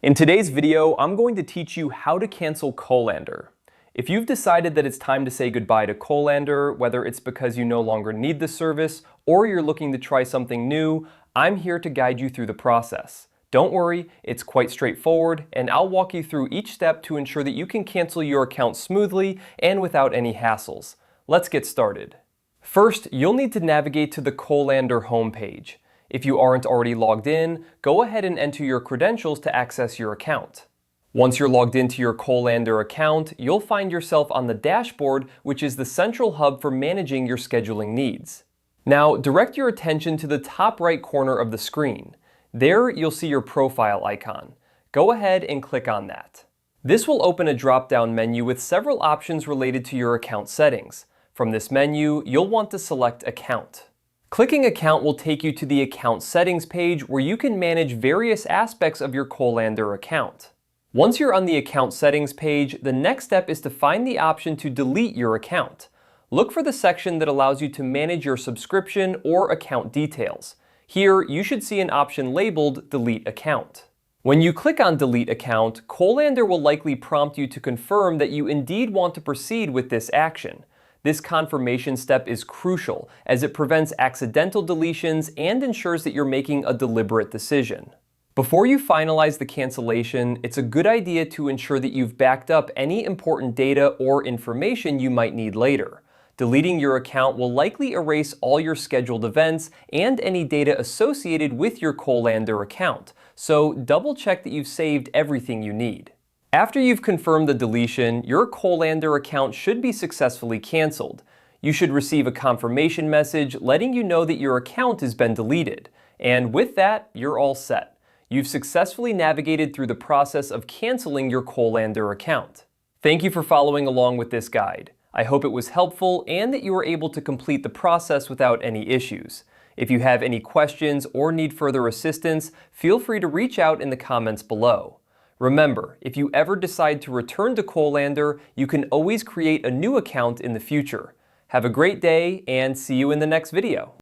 In today's video, I'm going to teach you how to cancel Koalendar. If you've decided that it's time to say goodbye to Koalendar, whether it's because you no longer need the service or you're looking to try something new, I'm here to guide you through the process. Don't worry, it's quite straightforward, and I'll walk you through each step to ensure that you can cancel your account smoothly and without any hassles. Let's get started. First, you'll need to navigate to the Koalendar homepage. If you aren't already logged in, go ahead and enter your credentials to access your account. Once you're logged into your Koalendar account, you'll find yourself on the dashboard, which is the central hub for managing your scheduling needs. Now, direct your attention to the top right corner of the screen. There, you'll see your profile icon. Go ahead and click on that. This will open a drop-down menu with several options related to your account settings. From this menu, you'll want to select Account. Clicking Account will take you to the Account Settings page where you can manage various aspects of your Koalendar account. Once you're on the Account Settings page, the next step is to find the option to delete your account. Look for the section that allows you to manage your subscription or account details. Here, you should see an option labeled Delete Account. When you click on Delete Account, Koalendar will likely prompt you to confirm that you indeed want to proceed with this action. This confirmation step is crucial as it prevents accidental deletions and ensures that you're making a deliberate decision. Before you finalize the cancellation, it's a good idea to ensure that you've backed up any important data or information you might need later. Deleting your account will likely erase all your scheduled events and any data associated with your Koalendar account, so double check that you've saved everything you need. After you've confirmed the deletion, your Koalendar account should be successfully canceled. You should receive a confirmation message letting you know that your account has been deleted. And with that, you're all set. You've successfully navigated through the process of canceling your Koalendar account. Thank you for following along with this guide. I hope it was helpful and that you were able to complete the process without any issues. If you have any questions or need further assistance, feel free to reach out in the comments below. Remember, if you ever decide to return to Koalendar, you can always create a new account in the future. Have a great day and see you in the next video.